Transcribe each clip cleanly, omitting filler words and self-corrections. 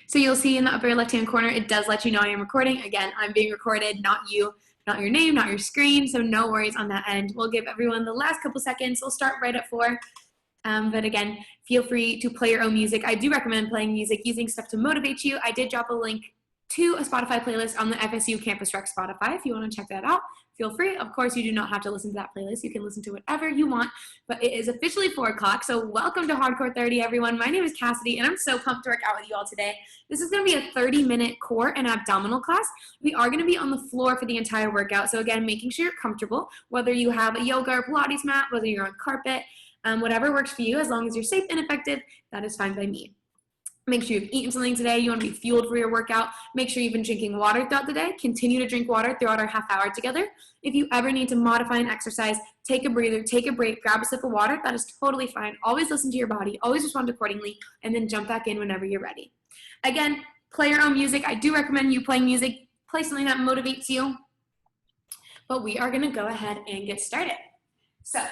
So you'll see in the upper left-hand corner, it does let you know I am recording. Again, I'm being recorded, not you, not your name, not your screen, so no worries on that end. We'll give everyone the last couple seconds. We'll start right at 4. But again, feel free to play your own music. I do recommend playing music, using stuff to motivate you. I did drop a link to a Spotify playlist on the FSU Campus Rec Spotify. If you want to check that out, feel free. Of course, you do not have to listen to that playlist. You can listen to whatever you want, but it is officially 4 o'clock, so welcome to Hardcore 30, everyone. My name is Cassidy, and I'm so pumped to work out with you all today. This is going to be a 30-minute core and abdominal class. We are going to be on the floor for the entire workout, so again, making sure you're comfortable, whether you have a yoga or Pilates mat, whether you're on carpet, whatever works for you, as long as you're safe and effective, that is fine by me. Make sure you've eaten something today. You want to be fueled for your workout. Make sure you've been drinking water throughout the day. Continue to drink water throughout our half hour together. If you ever need to modify an exercise, take a breather, take a break, grab a sip of water, that is totally fine. Always listen to your body, always respond accordingly, and then jump back in whenever you're ready. Again, play your own music. I do recommend you playing music. Play something that motivates you. But we are going to go ahead and get started. So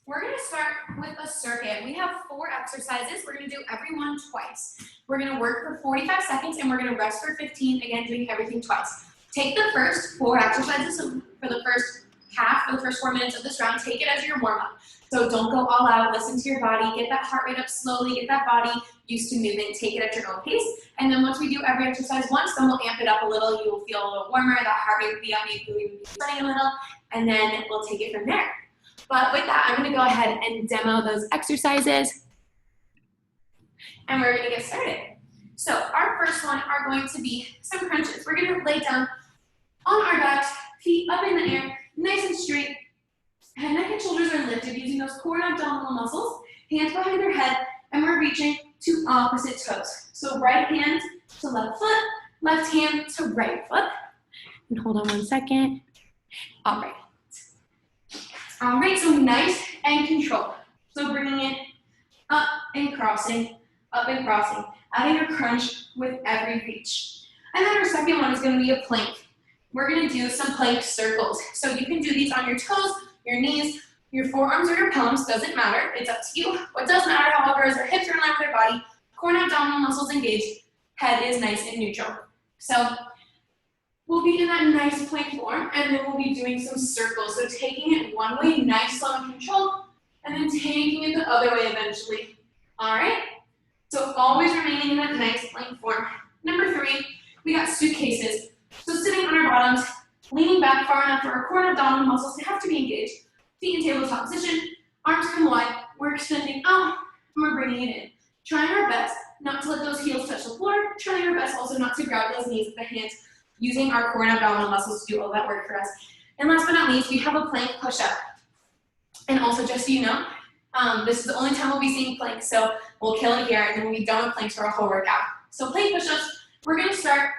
we're going to start with a circuit. We have 4 exercises. We're going to do every one twice. We're going to work for 45 seconds, and we're going to rest for 15, again, doing everything twice. Take the first 4 exercises for the first half, for the first 4 minutes of this round. Take it as your warm-up. So don't go all out. Listen to your body. Get that heart rate up slowly. Get that body used to movement. Take it at your own pace. And then once we do every exercise once, then we'll amp it up a little. You will feel a little warmer. That heart rate will be up. Maybe you'll even be sweating a little. And then we'll take it from there. But with that, I'm going to go ahead and demo those exercises, and we're going to get started. So our first one are going to be some crunches. We're going to lay down on our backs, feet up in the air, nice and straight. Head, neck, and shoulders are lifted using those core and abdominal muscles. Hands behind your head, and we're reaching to opposite toes. So right hand to left foot, left hand to right foot. And hold on one second. All right. All right, so nice and controlled. So bringing it up and crossing, adding a crunch with every reach. And then our second one is going to be a plank. We're going to do some plank circles. So you can do these on your toes, your knees, your forearms, or your palms. Doesn't matter. It's up to you. What does matter, however, is our hips are in line with our body, core and abdominal muscles engaged, head is nice and neutral. So we'll be in that nice plank form, and then we'll be doing some circles. So taking it one way, nice, slow, and controlled, and then taking it the other way eventually. All right? So always remaining in that nice plank form. Number 3, we got suitcases. So sitting on our bottoms, leaning back far enough for our core and abdominal muscles to have to be engaged. Feet in tabletop position, arms come wide, we're extending out, and we're bringing it in. Trying our best not to let those heels touch the floor, trying our best also not to grab those knees with the hands, using our core and abdominal muscles to do all that work for us. And last but not least, we have a plank push-up. And also, just so you know, this is the only time we'll be seeing planks, so we'll kill it here, and then we'll be done with planks for our whole workout. So plank push-ups, we're going to start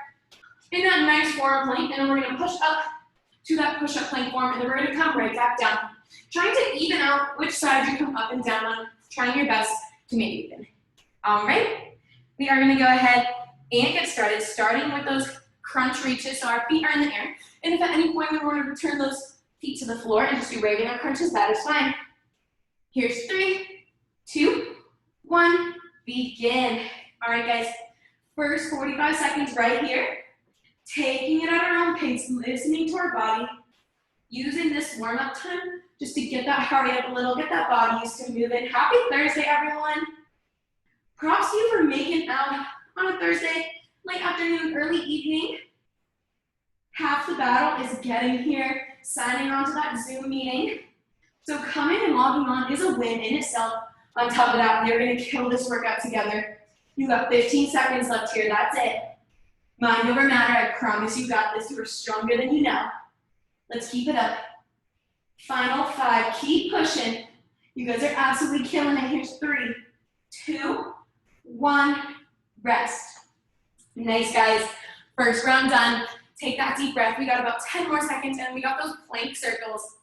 in that nice forearm plank, and then we're going to push up to that push-up plank form, and then we're going to come right back down. Trying to even out which side you come up and down on, trying your best to make it even. All right, we are going to go ahead and get started, starting with those crunch reaches, so our feet are in the air. And if at any point we want to return those feet to the floor and just do regular crunches, that is fine. Here's 3, 2, 1, begin. All right, guys, first 45 seconds right here. Taking it at our own pace, listening to our body, using this warm-up time just to get that heart rate up a little, get that body used to moving. Happy Thursday, everyone. Props to you for making out on a Thursday, late afternoon, early evening. Half the battle is getting here, signing on to that Zoom meeting. So coming and logging on is a win in itself. On top of that, we're going to kill this workout together. You got 15 seconds left here, that's it. Mind over matter, I promise you got this. You are stronger than you know. Let's keep it up. Final 5, keep pushing. You guys are absolutely killing it. Here's 3, 2, 1, rest. Nice, guys. First round done. Take that deep breath. We got about 10 more seconds, and we got those plank circles.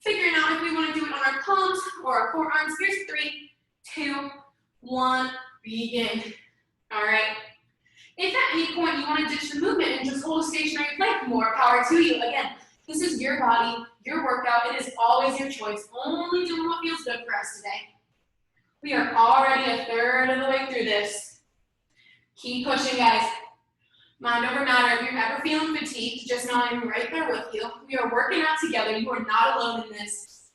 Figuring out if we want to do it on our palms or our forearms. Here's 3, 2, 1, begin. All right. If at any point you want to ditch the movement and just hold a stationary plank, more power to you. Again, this is your body, your workout. It is always your choice. Only doing what feels good for us today. We are already a third of the way through this. Keep pushing, guys. Mind over matter. If you're ever feeling fatigued, just know I'm right there with you. We are working out together. You are not alone in this.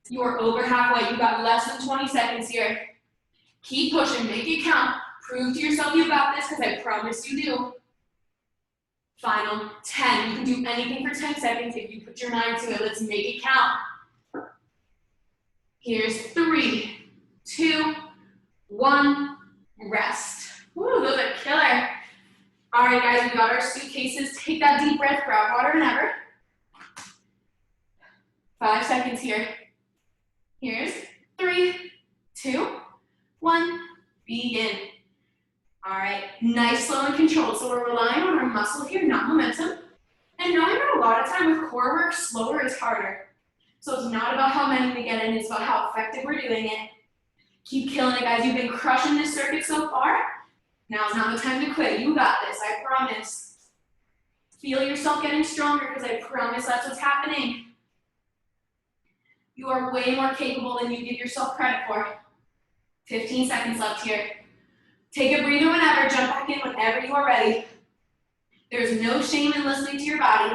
You are over halfway. You got less than 20 seconds here. Keep pushing. Make it count. Prove to yourself you got this, because I promise you do. Final 10. You can do anything for 10 seconds if you put your mind to it. Let's make it count. Here's 3, 2, 1. Rest. Woo, those are killer. All right, guys, we got our suitcases. Take that deep breath, grab water whenever. 5 seconds here. Here's 3, 2, 1. Begin. All right, nice, slow, and controlled. So we're relying on our muscle here, not momentum. And knowing that a lot of time with core work, slower is harder. So it's not about how many we get in, it's about how effective we're doing it. Keep killing it, guys. You've been crushing this circuit so far. Now's not the time to quit. You got this, I promise. Feel yourself getting stronger, because I promise that's what's happening. You are way more capable than you give yourself credit for. 15 seconds left here. Take a breather whenever, jump back in whenever you are ready. There's no shame in listening to your body.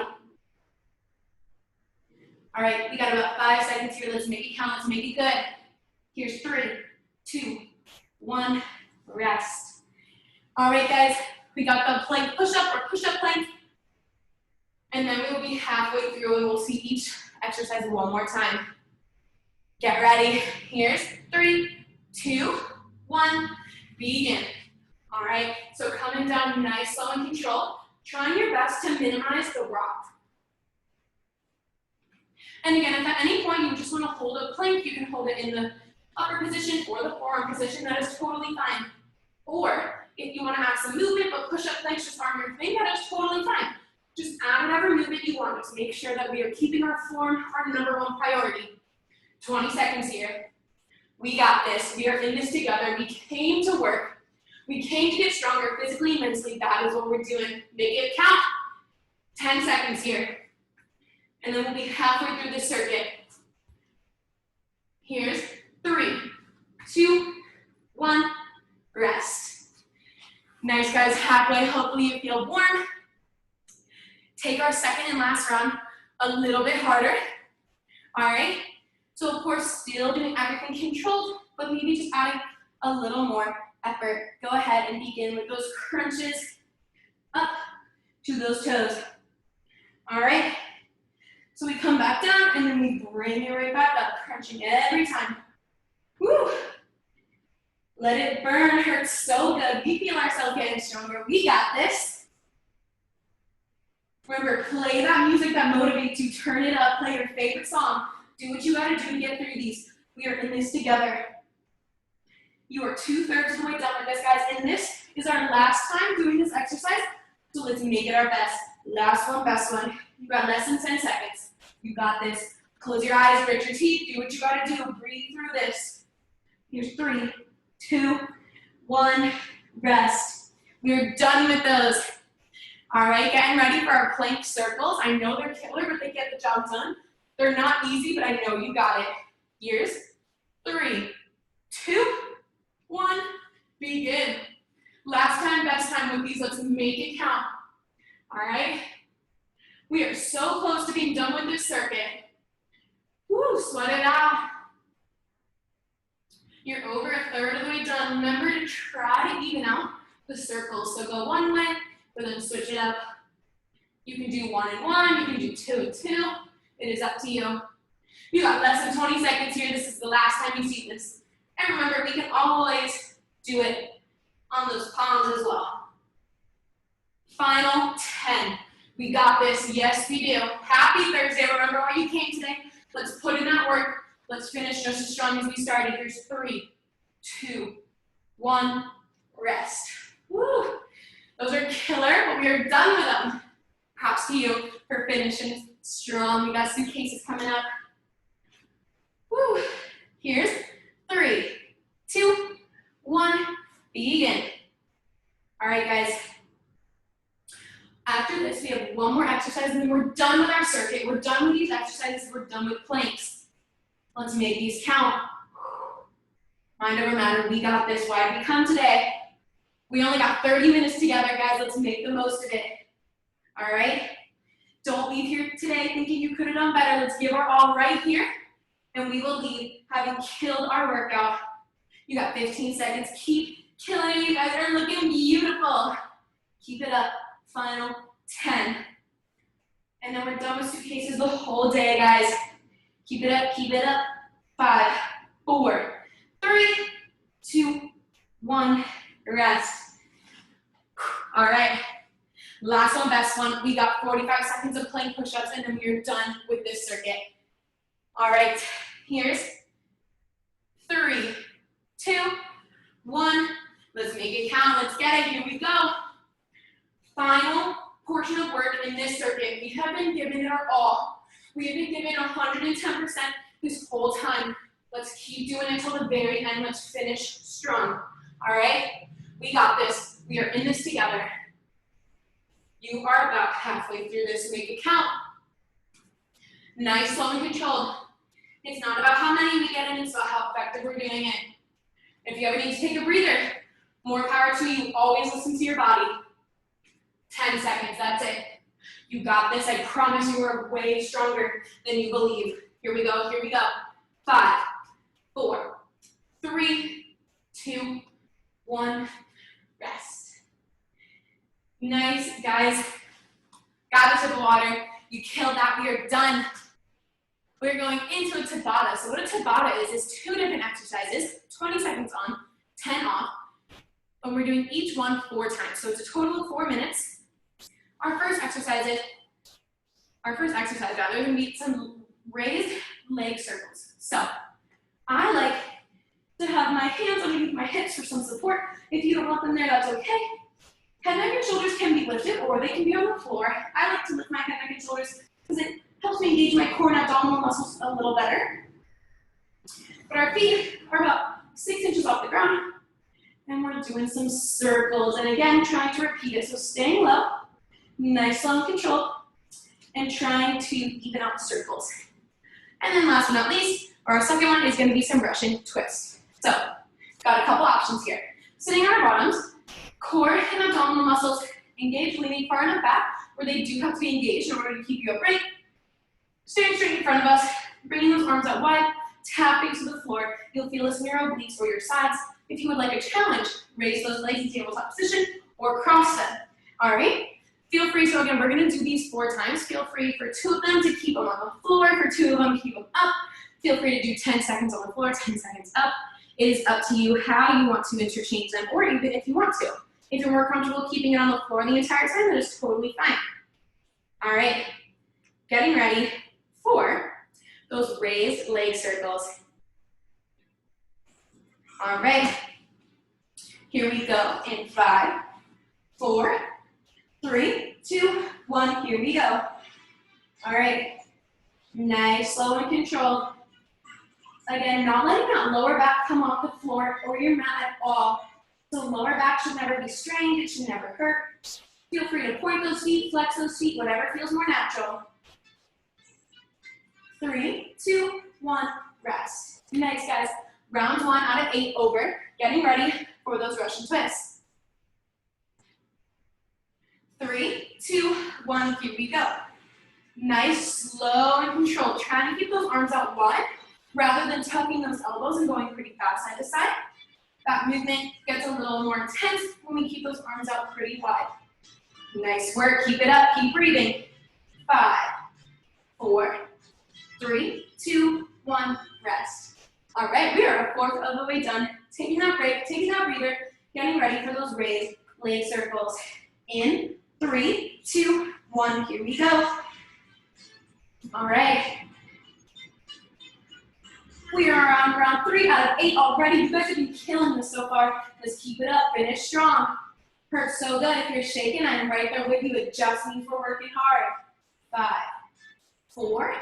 All right, we got about 5 seconds here. Let's make it count, let's make it good. Here's 3, 2, 1, rest. All right, guys, we got the plank push-up or push-up plank. And then we will be halfway through and we'll see each exercise one more time. Get ready. Here's 3, 2, 1, begin. All right, so coming down nice, slow, and control. Trying your best to minimize the rock. And again, if at any point you just want to hold a plank, you can hold it in the upper position or the forearm position. That is totally fine. Or if you want to add some movement, but push-up planks just aren't your thing, that is totally fine. Just add whatever movement you want to make sure that we are keeping our form our #1 priority. 20 seconds here. We got this. We are in this together. We came to work. We came to get stronger physically and mentally. That is what we're doing. Make it count. 10 seconds here. And then we'll be halfway through the circuit. Here's 3, 2, 1, rest. Nice, guys, halfway. Hopefully you feel warm. Take our second and last round a little bit harder. All right? So of course, still doing everything controlled, but maybe just adding a little more effort. Go ahead and begin with those crunches up to those toes. All right? So we come back down and then we bring it right back up, crunching every time. Woo! Let it burn, hurts so good. We feel ourselves getting stronger. We got this. Remember, play that music that motivates you. Turn it up, play your favorite song. Do what you gotta do to get through these. We are in this together. You are 2/3 of the way done with this, guys. And this is our last time doing this exercise. So let's make it our best. Last one, best one. You got less than 10 seconds. You got this. Close your eyes, grit your teeth, do what you gotta do. Breathe through this. Here's 3, 2, 1, rest. We're done with those. All right, getting ready for our plank circles. I know they're killer, but they get the job done. They're not easy, but I know you got it. Here's 3, 2, 1, begin. Last time, best time with these. Let's make it count. All right? We are so close to being done with this circuit. Woo, sweat it out. You're over 1/3 of the way done. Remember to try to even out the circles. So go one way, but then switch it up. You can do 1 and 1, you can do 2 and 2. It is up to you. You got less than 20 seconds here. This is the last time you see this. And remember, we can always do it on those palms as well. Final 10. We got this. Yes, we do. Happy Thursday. Remember why you came today. Let's put in that work. Let's finish just as strong as we started. Here's 3, 2, 1, rest. Woo! Those are killer, but we are done with them. Props to you for finishing strong. We got suitcases coming up. Woo! Here's 3, 2, 1, begin. All right, guys. After this, we have one more exercise, and then we're done with our circuit. We're done with these exercises. We're done with planks. Let's make these count. Mind over matter. We got this. Why did we come today? We only got 30 minutes together, guys. Let's make the most of it. All right? Don't leave here today thinking you could have done better. Let's give our all right here, and we will leave having killed our workout. You got 15 seconds. Keep killing it. You guys are looking beautiful. Keep it up. Final 10. And then we're done with suitcases the whole day, guys. Keep it up. Keep it up. 5, 4, 3, 2, 1. Rest. All right. Last one, best one. We got 45 seconds of plank push-ups, and then we're done with this circuit. All right. Here's 3, 2, 1. Let's make it count. Let's get it. Here we go. Final portion of work in this circuit. We have been giving it our all. We have been giving 110% this whole time. Let's keep doing it until the very end. Let's finish strong. All right? We got this. We are in this together. You are about halfway through this. Make it count. Nice, slow, and controlled. It's not about how many we get in, it's about how effective we're doing it. If you ever need to take a breather, more power to you. Always listen to your body. 10 seconds, that's it. You got this. I promise you are way stronger than you believe. Here we go, here we go. 5, 4, 3, 2, 1. Rest. Nice, guys. Got a sip of water. You killed that. We are done. We're going into a Tabata. So what a Tabata is 2 different exercises, 20 seconds on, 10 off. And we're doing each one 4 times. So it's a total of 4 minutes. Our first exercise rather, gonna be some raised leg circles. So I like to have my hands underneath my hips for some support. If you don't want them there, that's okay. Head, neck, and shoulders can be lifted, or they can be on the floor. I like to lift my head, neck, and shoulders because it helps me engage my core and abdominal muscles a little better. But our feet are about 6 inches off the ground, and we're doing some circles. And again, trying to repeat it. So staying low, nice, slow, and controlled, and trying to even out the circles. And then last but not least, our second one is going to be some Russian twists. So, got a couple options here. Sitting on our bottoms, core and abdominal muscles engaged, leaning far enough back where they do have to be engaged in order to keep you upright. Staying straight in front of us, bringing those arms out wide, tapping to the floor. You'll feel this in your obliques or your sides. If you would like a challenge, raise those legs in tabletop position or cross them. All right? Feel free, so again, we're gonna do these 4 times. Feel free for 2 of them to keep them on the floor, for 2 of them to keep them up. Feel free to do 10 seconds on the floor, 10 seconds up. It is up to you how you want to interchange them, or even if you want to. If you're more comfortable keeping it on the floor the entire time, that is totally fine. All right, getting ready for those raised leg circles. All right, here we go in 5, 4, 3, 2, 1, here we go. All right, nice, slow, and controlled. Again, not letting that lower back come off the floor or your mat at all. So lower back should never be strained, it should never hurt. Feel free to point those feet, flex those feet, whatever feels more natural. 3, 2, 1, rest. Nice, guys. Round 1 out of 8 over. Getting ready for those Russian twists. 3, 2, 1, here we go. Nice, slow, and controlled. Trying to keep those arms out wide rather than tucking those elbows and going pretty fast side to side. That movement gets a little more intense when we keep those arms out pretty wide. Nice work, keep it up, keep breathing. 5, 4, 3, 2, 1, rest. All right, we are a fourth of the way done. Taking that break, taking that breather, getting ready for those raised leg circles. In 3, 2, 1, here we go. All right. We are on round 3 out of 8 already. You guys have been killing this so far. Let's keep it up, finish strong. Hurts so good. If you're shaking, I am right there with you. It just means we're working hard. 5, 4,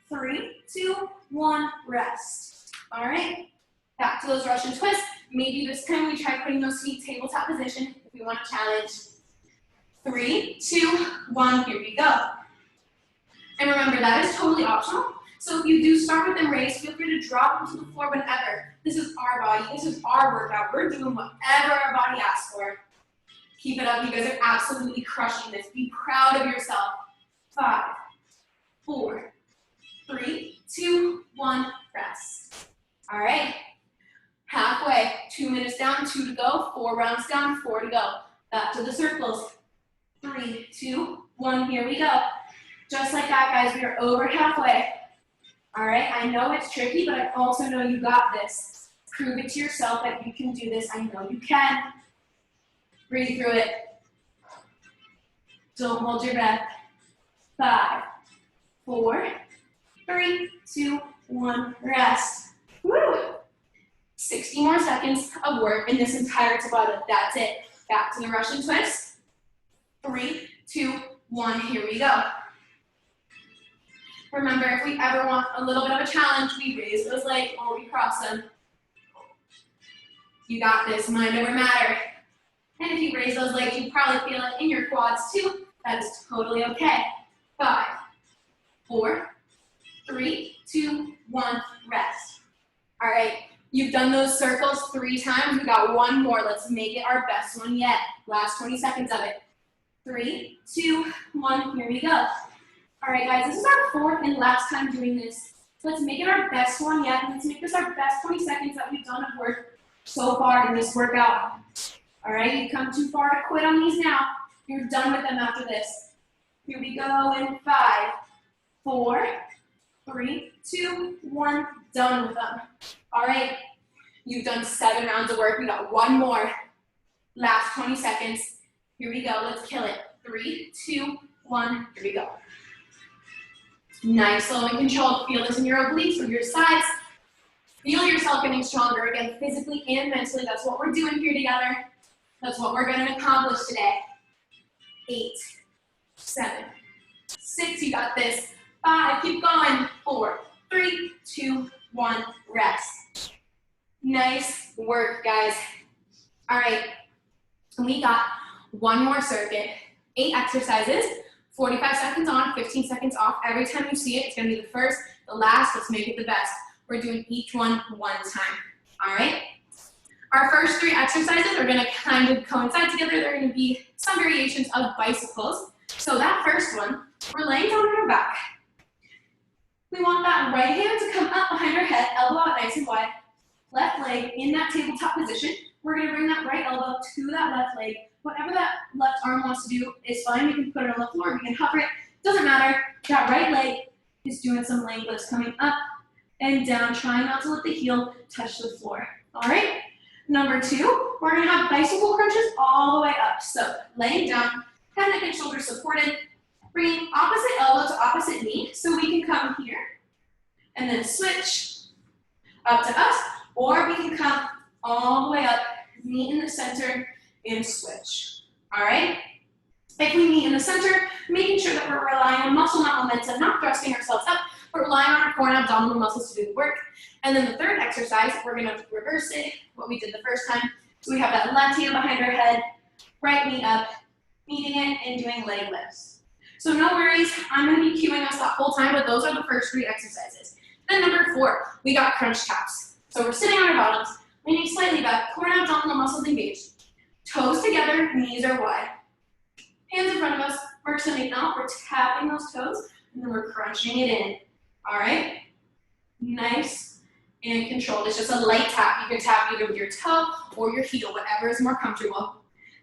3, 2, 1, rest. All right, back to those Russian twists. Maybe this time we try putting those feet tabletop position if we want to challenge. 3, 2, 1, here we go. And remember, that is totally optional. So if you do start with them raised, feel free to drop them to the floor whenever. This is our body, this is our workout. We're doing whatever our body asks for. Keep it up, you guys are absolutely crushing this. Be proud of yourself. 5, 4, 3, 2, 1, rest. All right, halfway, 2 minutes down, 2 to go, 4 rounds down, 4 to go. Back to the circles. 3, 2, 1, here we go. Just like that, guys, we are over halfway. All right, I know it's tricky, but I also know you got this. Prove it to yourself that you can do this. I know you can. Breathe through it. Don't hold your breath. 5, 4, 3, 2, 1, rest. Woo! 60 more seconds of work in this entire Tabata. That's it. Back to the Russian twist. 3, 2, 1, here we go. Remember, if we ever want a little bit of a challenge, we raise those legs or we cross them. You got this, mind over matter. And if you raise those legs, you probably feel it in your quads too. That is totally okay. 5, 4, 3, 2, 1, rest. All right, you've done those circles 3 times. We got 1 more. Let's make it our best one yet. Last 20 seconds of it. 3, 2, 1, here we go. All right, guys, this is our 4th and last time doing this. Let's make it our best one yet. Let's make this our best 20 seconds that we've done of work so far in this workout. All right, you've come too far to quit on these now. You're done with them after this. Here we go in 5, 4, 3, 2, 1, done with them. All right, you've done 7 rounds of work. We got 1 more. Last 20 seconds. Here we go, let's kill it. 3, 2, 1, here we go. Nice, slow and controlled. Feel this in your obliques or your sides. Feel yourself getting stronger, again, physically and mentally. That's what we're doing here together. That's what we're going to accomplish today. 8, 7, 6, you got this. 5, keep going. 4, 3, 2, 1, rest. Nice work, guys. All right, we got 1 more circuit. 8 exercises, 45 seconds on, 15 seconds off. Every time you see it, it's going to be the first, the last. Let's make it the best. We're doing each one time. All right? Our first 3 exercises are going to kind of coincide together. They're going to be some variations of bicycles. So that first one, we're laying down on our back. We want that right hand to come up behind our head, elbow out nice and wide. Left leg in that tabletop position. We're going to bring that right elbow to that left leg. Whatever that left arm wants to do is fine. We can put it on the floor, we can hover it. Doesn't matter. That right leg is doing some leg lifts, coming up and down, trying not to let the heel touch the floor. All right? Number 2, we're going to have bicycle crunches all the way up. So laying down, head, neck, and shoulders supported. Bringing opposite elbow to opposite knee. So we can come here and then switch up to us. Or we can come all the way up, knee in the center, and switch. All right? If we meet in the center, making sure that we're relying on muscle, not momentum, not thrusting ourselves up, but relying on our core and abdominal muscles to do the work. And then the third exercise, we're going to reverse it, what we did the first time. So we have that left hand behind our head, right knee up, meeting it, and doing leg lifts. So no worries, I'm going to be cueing us that whole time, but those are the first 3 exercises. Then number 4, we got crunch taps. So we're sitting on our bottoms, leaning slightly back, core and abdominal muscles engaged. Toes together, knees are wide. Hands in front of us, we're extending out, we're tapping those toes, and then we're crunching it in. All right? Nice and controlled. It's just a light tap. You can tap either with your toe or your heel, whatever is more comfortable.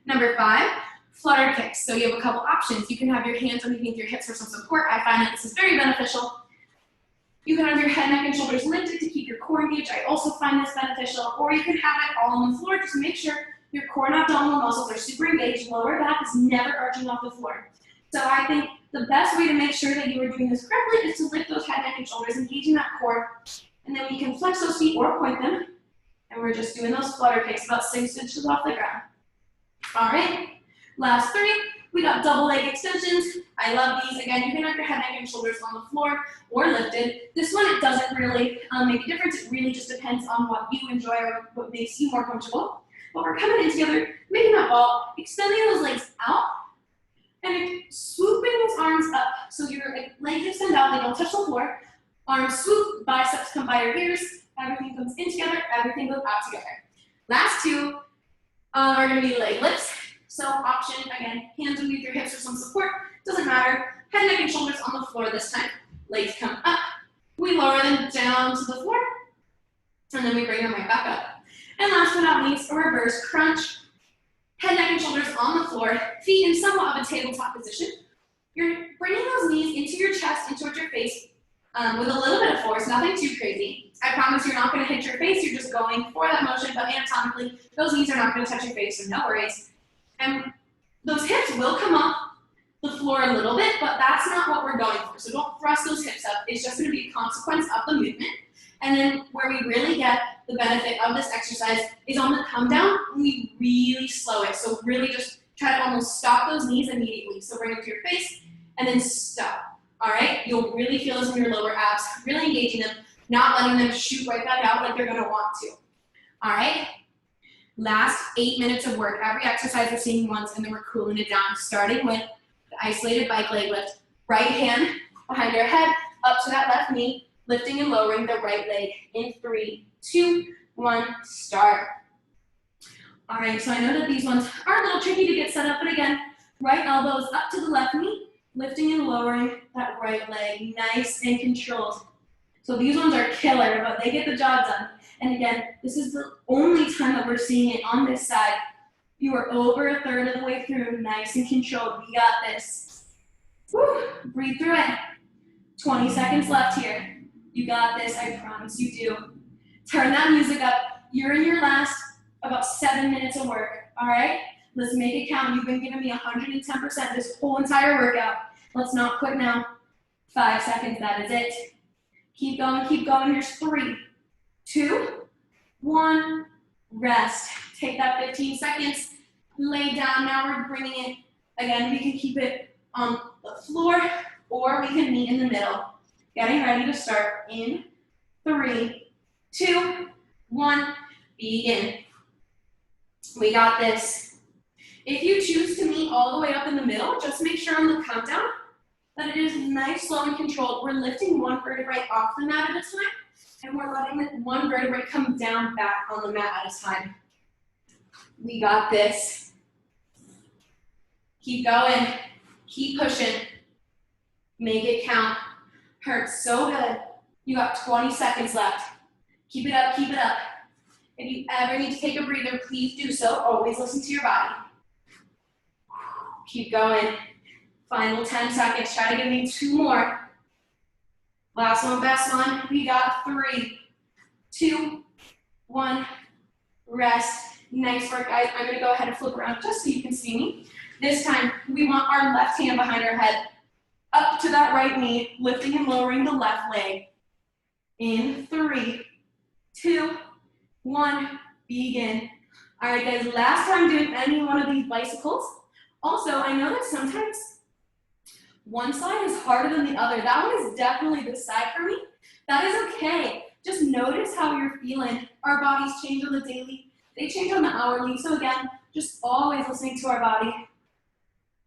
Number 5, flutter kicks. So you have a couple options. You can have your hands underneath your hips for some support. I find that this is very beneficial. You can have your head, neck, and shoulders lifted to keep your core engaged. I also find this beneficial. Or you can have it all on the floor. Just make sure your core and abdominal muscles are super engaged. Lower back is never arching off the floor. So I think the best way to make sure that you are doing this correctly is to lift those head, neck, and shoulders, engaging that core. And then we can flex those feet or point them. And we're just doing those flutter kicks about 6 inches off the ground. All right, last 3. We got double leg extensions. I love these. Again, you can have your head, neck, and shoulders on the floor or lifted. This one, it doesn't really make a difference. It really just depends on what you enjoy or what makes you more comfortable. But we're coming in together, making that ball, extending those legs out, and swooping those arms up. So your legs extend out, they don't touch the floor. Arms swoop, biceps come by your ears, everything comes in together, everything goes out together. Last two are gonna be leg lifts. So option, again, hands underneath your hips for some support, doesn't matter. Head, neck, and shoulders on the floor this time. Legs come up, we lower them down to the floor, and then we bring them right back up. And last but not least, a reverse crunch. Head, neck, and shoulders on the floor, feet in somewhat of a tabletop position. You're bringing those knees into your chest and towards your face with a little bit of force, nothing too crazy. I promise you're not going to hit your face, you're just going for that motion, but anatomically, those knees are not going to touch your face, so no worries. And those hips will come up the floor a little bit, but that's not what we're going for. So don't thrust those hips up. It's just going to be a consequence of the movement. And then where we really get the benefit of this exercise is on the come down, we really slow it. So really just try to almost stop those knees immediately. So bring them to your face and then stop. All right? You'll really feel this in your lower abs, really engaging them, not letting them shoot right back out like they're going to want to. All right? Last 8 minutes of work. Every exercise we're seeing once, and then we're cooling it down, starting with the isolated bike leg lift. Right hand behind your head, up to that left knee, lifting and lowering the right leg in 3, 2, 1, start. All right, so I know that these ones are a little tricky to get set up, but again, right elbows up to the left knee, lifting and lowering that right leg, nice and controlled. So these ones are killer, but they get the job done. And again, this is the only time that we're seeing it on this side. You are over a third of the way through, nice and controlled. We got this. Woo. Breathe through it. 20 seconds left here. You got this, I promise you do. Turn that music up. You're in your last about 7 minutes of work, all right? Let's make it count. You've been giving me 110% this whole entire workout. Let's not quit now. 5 seconds, that is it. Keep going, keep going. Here's 3, 2, 1, rest. Take that 15 seconds, lay down. Now we're bringing it. Again, we can keep it on the floor or we can meet in the middle. Getting ready to start in 3, 2, 1, begin. We got this. If you choose to meet all the way up in the middle, just make sure on the countdown that it is nice, slow, and controlled. We're lifting one vertebrae off the mat at a time, and we're letting that one vertebrae come down back on the mat at a time. We got this. Keep going. Keep pushing. Make it count. Hurts so good. You got 20 seconds left. Keep it up, keep it up. If you ever need to take a breather, please do so. Always listen to your body. Keep going. Final 10 seconds. Try to give me 2 more. Last one, best one. We got 3, 2, 1. Rest. Nice work, guys. I'm going to go ahead and flip around just so you can see me. This time, we want our left hand behind our head, up to that right knee, lifting and lowering the left leg. In 3, 2, 1, begin. All right, guys, last time doing any one of these bicycles. Also, I know that sometimes one side is harder than the other. That one is definitely this side for me. That is okay. Just notice how you're feeling. Our bodies change on the daily. They change on the hourly. So again, just always listening to our body.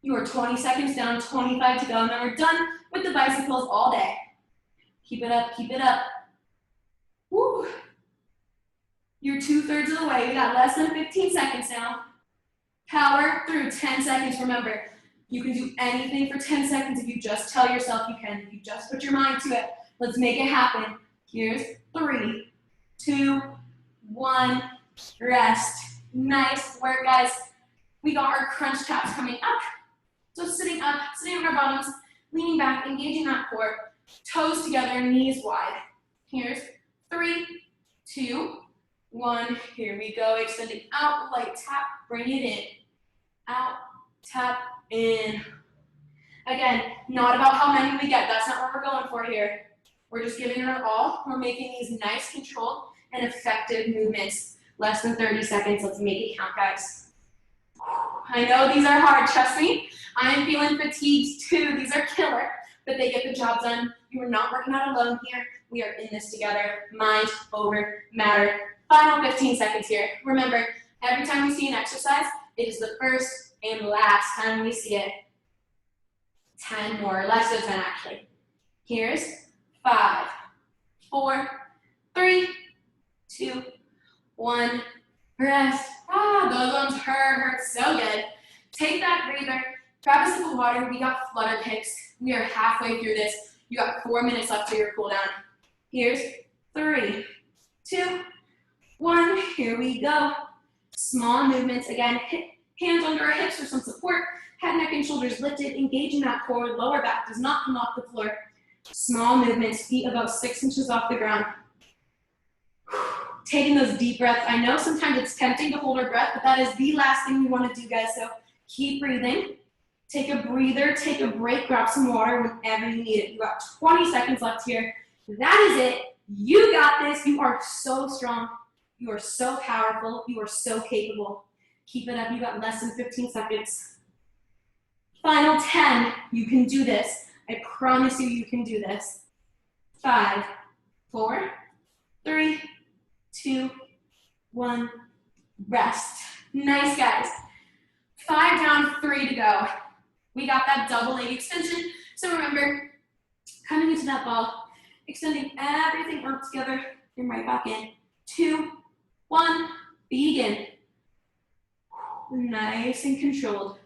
You are 20 seconds down, 25 to go. Now we're done with the bicycles all day. Keep it up, keep it up. Woo. You're 2/3 of the way. We got less than 15 seconds now. Power through 10 seconds. Remember, you can do anything for 10 seconds if you just tell yourself you can. If you just put your mind to it. Let's make it happen. Here's 3, 2, 1. Rest. Nice work, guys. We got our crunch taps coming up. So sitting up, sitting on our bottoms, leaning back, engaging that core. Toes together, knees wide. Here's 3, 2, 1. Here we go. Extending out, light tap, bring it in. Out, tap, in. Again, not about how many we get. That's not what we're going for here. We're just giving it our all. We're making these nice, controlled, and effective movements. Less than 30 seconds. Let's make it count, guys. I know these are hard. Trust me. I am feeling fatigued too. These are killer, but they get the job done. You are not working out alone here. We are in this together. Mind over matter. Final 15 seconds here. Remember, every time we see an exercise, it is the first and last time we see it. 10 more, less than 10 actually. Here's 5, 4, 3, 2, 1. Rest. Those ones hurt so good. Take that breather, grab a sip of water. We got Flutter Kicks. We are halfway through this. You got 4 minutes left to your cool down. Here's 3, 2, 1. Here we go. Small movements. Again, hands under our hips for some support. Head, neck, and shoulders lifted. Engaging that core. Lower back does not come off the floor. Small movements. Feet about 6 inches off the ground. Taking those deep breaths. I know sometimes it's tempting to hold our breath, but that is the last thing we want to do, guys. So keep breathing. Take a breather, take a break, grab some water whenever you need it. You got 20 seconds left here. That is it. You got this. You are so strong. You are so powerful. You are so capable. Keep it up. You got less than 15 seconds. Final 10. You can do this. I promise you, you can do this. 5, 4, 3, 2, 1. Rest. Nice, guys. 5 down, 3 to go. We got that double leg extension. So remember, coming into that ball, extending everything out together and right back in. 2, 1, begin. Nice and controlled.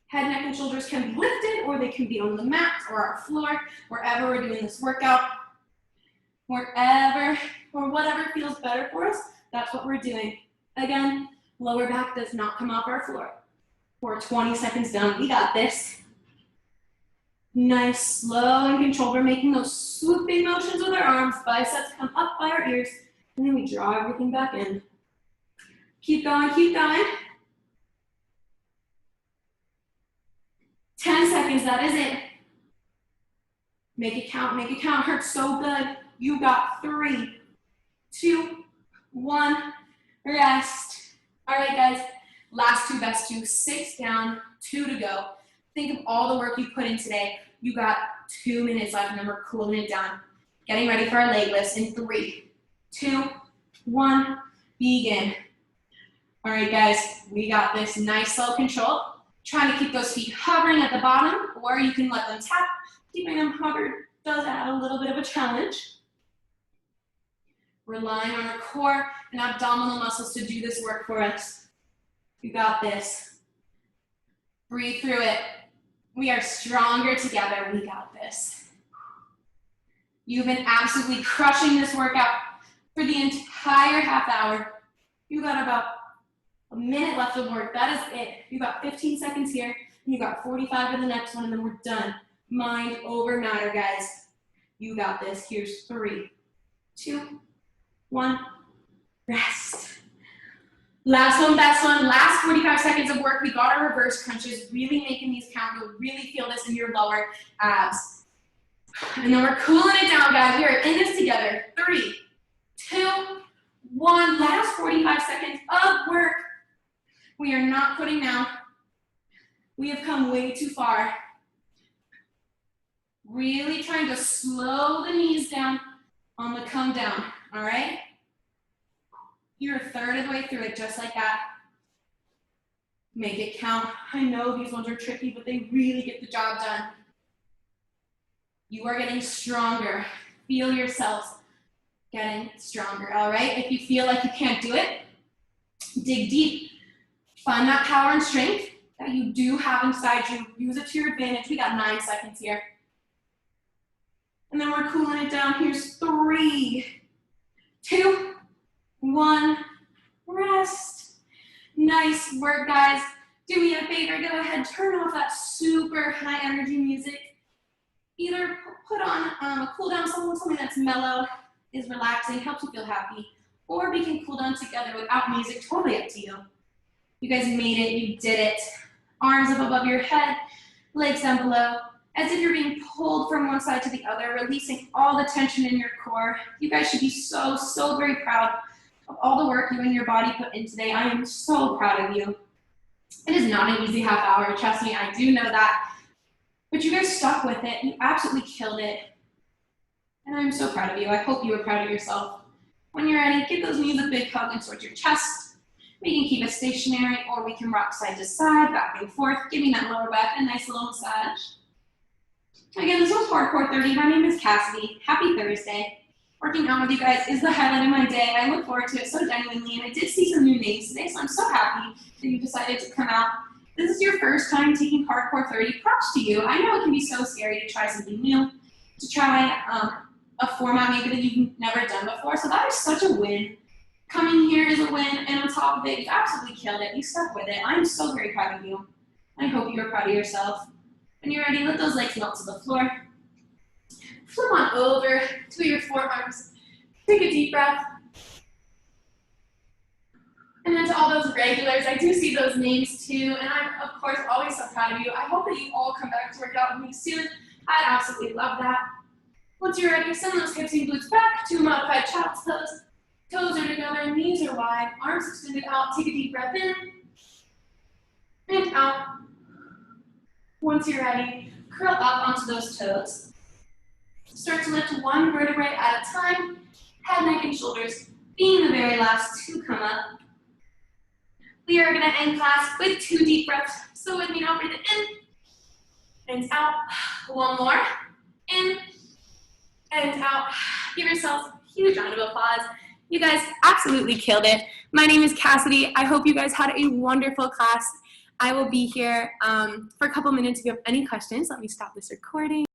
Head, neck, and shoulders can be lifted, or they can be on the mat or our floor, wherever we're doing this workout. Wherever or whatever feels better for us, that's what we're doing. Again, lower back does not come off our floor. We're 20 seconds down. We got this. Nice, slow and controlled. We're making those swooping motions with our arms. Biceps come up by our ears, and then we draw everything back in. Keep going, keep going. 10 seconds, that is it. Make it count, make it count. Hurts so good. You got 3, 2, 1, rest. All right, guys, last 2, best 2, 6 down, 2 to go. Think of all the work you put in today. You got 2 minutes left, and then we're cooling it down. Getting ready for our leg lifts in 3, 2, 1, begin. All right, guys, we got this. Nice, slow control. Trying to keep those feet hovering at the bottom, or you can let them tap. Keeping them hovered does add a little bit of a challenge. Relying on our core and abdominal muscles to do this work for us. You got this. Breathe through it. We are stronger together. We got this. You've been absolutely crushing this workout for the entire half hour. You got about a minute left of work. That is it. You got 15 seconds here, and you got 45 in the next one, and then we're done. Mind over matter, guys. You got this. Here's 3, 2, 1. Rest. Last one, best one. Last 45 seconds of work. We got our reverse crunches, really making these count. You'll really feel this in your lower abs. And then we're cooling it down, guys. We are in this together. 3, 2, 1. Last 45 seconds of work. We are not putting down. We have come way too far. Really trying to slow the knees down on the come down, all right? You're a third of the way through it, just like that. Make it count. I know these ones are tricky, but they really get the job done. You are getting stronger. Feel yourselves getting stronger, all right? If you feel like you can't do it, dig deep. Find that power and strength that you do have inside you. Use it to your advantage. We got 9 seconds here. And then we're cooling it down. Here's 3, 2, 1. Rest. Nice work, guys. Do me a favor. Go ahead. Turn off that super high energy music. Either put on a cool down song, something that's mellow, is relaxing, helps you feel happy, or we can cool down together without music. Totally up to you. You guys made it. You did it. Arms up above your head, legs down below, as if you're being pulled from one side to the other, releasing all the tension in your core. You guys should be so, so very proud of all the work you and your body put in today. I am so proud of you. It is not an easy half hour. Trust me, I do know that. But you guys stuck with it. You absolutely killed it. And I'm so proud of you. I hope you were proud of yourself. When you're ready, give those knees a big hug and towards your chest. We can keep it stationary, or we can rock side to side, back and forth, giving that lower back a nice little massage. Again, this was Hardcore 30. My name is Cassidy. Happy Thursday. Working out with you guys is the highlight of my day. I look forward to it so genuinely, and I did see some new names today, so I'm so happy that you decided to come out. This is your first time taking Hardcore 30. Props to you. I know it can be so scary to try something new, to try a format maybe that you've never done before, so that is such a win. Coming here is a win, and on top of it, you absolutely killed it. You stuck with it. I'm so very proud of you. I hope you're proud of yourself. When you're ready, let those legs melt to the floor. Flip on over to your forearms. Take a deep breath. And then to all those regulars, I do see those names too, and I'm, of course, always so proud of you. I hope that you all come back to work out with me soon. I'd absolutely love that. Once you're ready, send those hips and glutes back to modified child's pose. Toes are together, knees are wide, arms extended out. Take a deep breath in and out. Once you're ready, curl up onto those toes. Start to lift one vertebrae at a time, head, neck, and shoulders being the very last to come up. We are going to end class with 2 deep breaths. So with me now, breathe in and out. One more, in and out. Give yourselves a huge round of applause. You guys absolutely killed it. My name is Cassidy. I hope you guys had a wonderful class. I will be here for a couple minutes. If you have any questions, let me stop this recording.